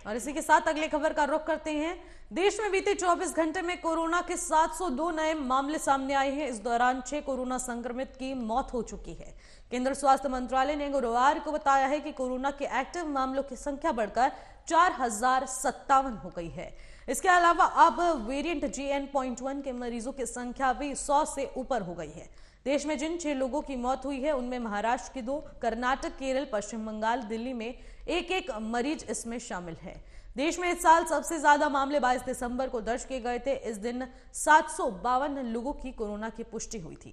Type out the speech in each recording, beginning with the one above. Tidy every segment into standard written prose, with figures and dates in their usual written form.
और इसी के साथ अगली खबर का रुख करते हैं। देश में बीते 24 घंटे में कोरोना के 702 नए मामले सामने आए हैं। इस दौरान 6 कोरोना संक्रमित की मौत हो चुकी है। केंद्रीय स्वास्थ्य मंत्रालय ने गुरुवार को बताया है कि कोरोना के एक्टिव मामलों की संख्या बढ़कर 4057 हो गई है। इसके अलावा अब वेरिएंट JN.1 के मरीजों की संख्या भी 100 से ऊपर हो गई है। देश में जिन 6 लोगों की मौत हुई है उनमें महाराष्ट्र के 2, कर्नाटक, केरल, पश्चिम बंगाल, दिल्ली में एक मरीज इसमें शामिल है। देश में इस साल सबसे ज्यादा मामले 22 दिसंबर को दर्ज किए गए थे। इस दिन 752 लोगों की कोरोना की पुष्टि हुई थी।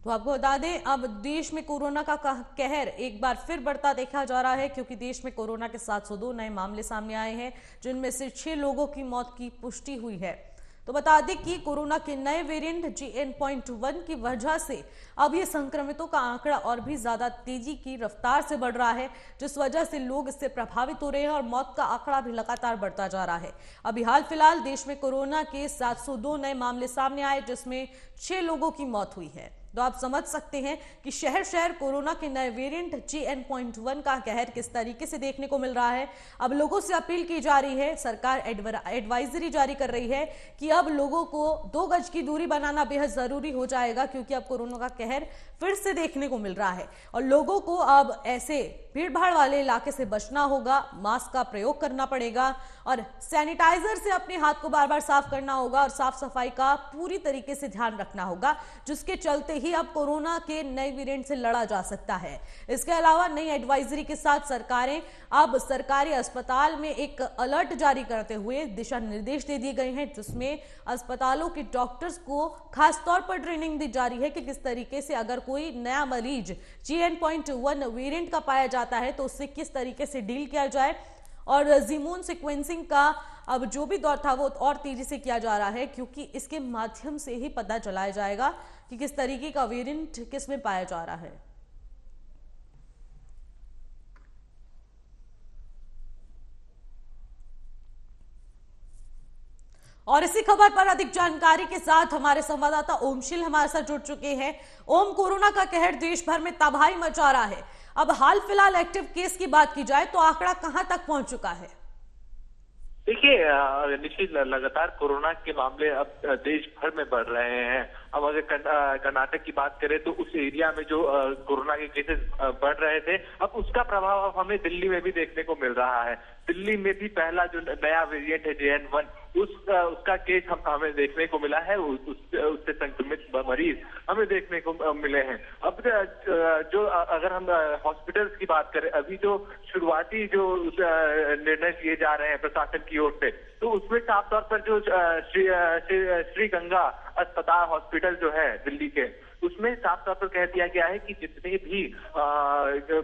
तो आपको बता दें, अब देश में कोरोना का कहर एक बार फिर बढ़ता देखा जा रहा है, क्योंकि देश में कोरोना के 702 नए मामले सामने आए हैं, जिनमें से 6 लोगों की मौत की पुष्टि हुई है। तो बता दें कि कोरोना के नए वेरिएंट JN.1 की वजह से अब ये संक्रमितों का आंकड़ा और भी ज्यादा तेजी की रफ्तार से बढ़ रहा है, जिस वजह से लोग इससे प्रभावित हो रहे हैं और मौत का आंकड़ा भी लगातार बढ़ता जा रहा है। अभी हाल फिलहाल देश में कोरोना के 702 नए मामले सामने आए, जिसमें 6 लोगों की मौत हुई है। तो आप समझ सकते हैं कि शहर शहर कोरोना के नए वेरिएंट JN.1 का कहर किस तरीके से देखने को मिल रहा है। अब लोगों से अपील की जा रही है, सरकार एडवाइजरी जारी कर रही है कि अब लोगों को 2 गज की दूरी बनाना बेहद जरूरी हो जाएगा, क्योंकि अब कोरोना का कहर फिर से देखने को मिल रहा है और लोगों को अब ऐसे भीड़भाड़ वाले इलाके से बचना होगा, मास्क का प्रयोग करना पड़ेगा और सैनिटाइजर से अपने हाथ को बार बार साफ करना होगा और साफ सफाई का पूरी तरीके से ध्यान रखना होगा, जिसके चलते ही अब कोरोना के नए वेरिएंट से लड़ा जा सकता है। इसके अलावा नई एडवाइजरी के साथ सरकारें अब सरकारी अस्पताल में एक अलर्ट जारी करते हुए दिशा निर्देश दे दिए गए हैं, जिसमें अस्पतालों के डॉक्टर्स को खास तौर पर ट्रेनिंग दी जा रही है कि किस तरीके से अगर कोई नया मरीज JN.1 वेरिएंट का पाया जाता है तो उससे किस तरीके से डील किया जाए। और जीनोम सीक्वेंसिंग का अब जो भी दौर था वो और तेजी से किया जा रहा है, क्योंकि इसके माध्यम से ही पता चलाया जाएगा कि किस तरीके का वेरिएंट किस में पाया जा रहा है। और इसी खबर पर अधिक जानकारी के साथ हमारे संवाददाता ओमशील हमारे साथ जुड़ चुके हैं। ओम, कोरोना का कहर देश भर में तबाही मचा रहा है। अब हाल फिलहाल एक्टिव केस की बात की जाए तो आंकड़ा कहां तक पहुंच चुका है? देखिए निश्चित लगातार कोरोना के मामले अब देश भर में बढ़ रहे हैं। अब अगर कर्नाटक की बात करें तो उस एरिया में जो कोरोना के केसेस बढ़ रहे थे, अब उसका प्रभाव अब हमें दिल्ली में भी देखने को मिल रहा है। दिल्ली में भी पहला जो नया वेरिएंट है JN.1 उसका केस हमें देखने को मिला है। उससे संक्रमित मरीज हमें देखने को मिले हैं। अब जो अगर हम हॉस्पिटल्स की बात करें, अभी जो शुरुआती जो निर्णय लिए जा रहे हैं प्रशासन की ओर से, तो उसमें साफ तौर पर जो श्री गंगा अस्पताल हॉस्पिटल जो है दिल्ली के, उसमें साफ तौर पर कह दिया गया है कि जितने भी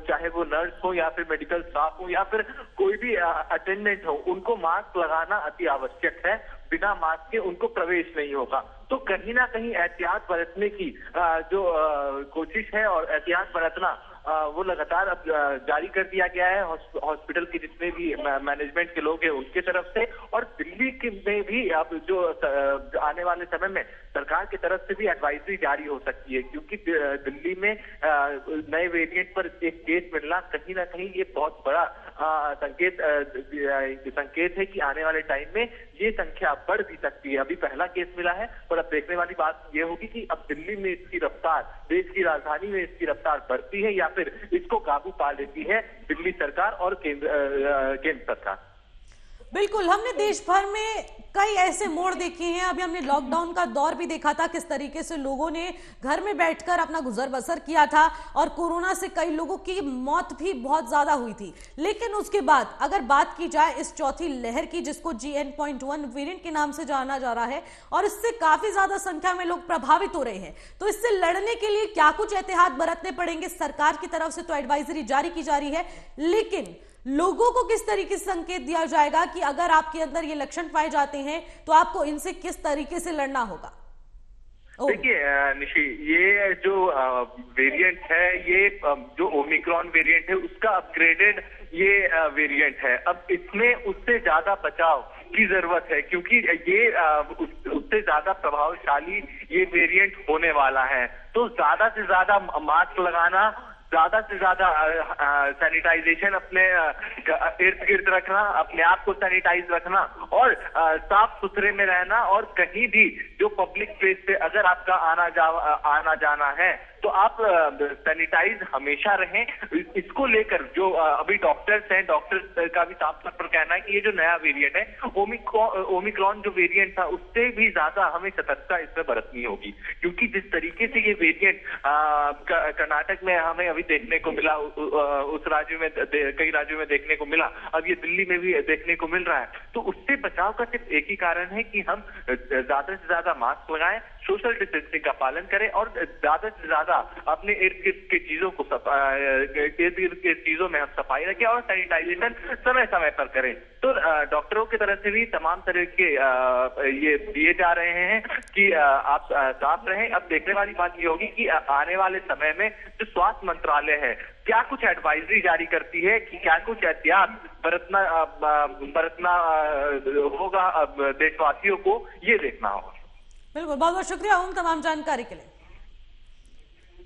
चाहे वो नर्स हो या फिर मेडिकल स्टाफ हो या फिर कोई भी अटेंडेंट हो, उनको मास्क लगाना अति आवश्यक है। बिना मास्क के उनको प्रवेश नहीं होगा। तो कहीं ना कहीं एहतियात बरतने की जो कोशिश है और एहतियात बरतना वो लगातार अब जारी कर दिया गया है हॉस्पिटल के जितने भी मैनेजमेंट के लोग हैं उनके तरफ से। और दिल्ली में भी अब जो आने वाले समय में सरकार की तरफ से भी एडवाइजरी जारी हो सकती है, क्योंकि दिल्ली में नए वेरिएंट पर एक केस मिलना कहीं ना कहीं ये बहुत बड़ा संकेत है कि आने वाले टाइम में ये संख्या बढ़ भी सकती है। अभी पहला केस मिला है और अब देखने वाली बात ये होगी कि अब दिल्ली में इसकी रफ्तार, देश की राजधानी में इसकी रफ्तार बढ़ती है या फिर इसको काबू पा लेती है दिल्ली सरकार और केंद्र सरकार। बिल्कुल, हमने देश भर में कई ऐसे मोड़ देखे हैं। अभी हमने लॉकडाउन का दौर भी देखा था, किस तरीके से लोगों ने घर में बैठकर अपना गुजर बसर किया था और कोरोना से कई लोगों की मौत भी बहुत ज्यादा हुई थी। लेकिन उसके बाद अगर बात की जाए इस चौथी लहर की, जिसको JN.1 वेरिएंट के नाम से जाना जा रहा है, और इससे काफी ज्यादा संख्या में लोग प्रभावित हो रहे हैं, तो इससे लड़ने के लिए क्या कुछ एहतियात बरतने पड़ेंगे? सरकार की तरफ से तो एडवाइजरी जारी की जा रही है, लेकिन लोगों को किस तरीके से संकेत दिया जाएगा कि अगर आपके अंदर ये लक्षण पाए जाते हैं तो आपको इनसे किस तरीके से लड़ना होगा? देखिए निशी, ये जो वेरिएंट है, ये जो ओमिक्रॉन वेरिएंट है उसका अपग्रेडेड ये वेरिएंट है। अब इसमें उससे ज्यादा बचाव की जरूरत है, क्योंकि ये उससे ज्यादा प्रभावशाली ये वेरिएंट होने वाला है। तो ज्यादा से ज्यादा मास्क लगाना, ज्यादा से ज्यादा सैनिटाइजेशन अपने इर्द गिर्द रखना, अपने आप को सैनिटाइज रखना और साफ सुथरे में रहना। और कहीं भी जो पब्लिक प्लेस पे अगर आपका आना जाना है तो आप सैनिटाइज हमेशा रहें। इसको लेकर जो अभी डॉक्टर्स हैं, डॉक्टर्स का भी साफ तौर पर कहना है कि ये जो नया वेरिएंट है ओमिक्रॉन जो वेरिएंट था उससे भी ज्यादा हमें सतर्कता इसमें बरतनी होगी, क्योंकि जिस तरीके से ये वेरिएंट कर्नाटक में हमें अभी देखने को मिला, उस राज्य में कई राज्यों में देखने को मिला, अब ये दिल्ली में भी देखने को मिल रहा है। तो उससे बचाव का सिर्फ एक ही कारण है कि हम ज्यादा से ज्यादा मास्क लगाएं, सोशल डिस्टेंसिंग का पालन करें और ज्यादा से ज्यादा अपने इर्द गिर्द के चीजों में हम सफाई रखें और सैनिटाइजेशन समय समय पर करें। तो डॉक्टरों की तरफ से भी तमाम तरह के ये दिए जा रहे हैं कि आप साफ रहें। अब देखने वाली बात ये होगी कि आने वाले समय में जो स्वास्थ्य मंत्रालय है क्या कुछ एडवाइजरी जारी करती है, कि क्या कुछ एहतियात बरतना होगा देशवासियों को, ये देखना होगा। बिल्कुल, बहुत बहुत शुक्रिया ओम तमाम जानकारी के लिए।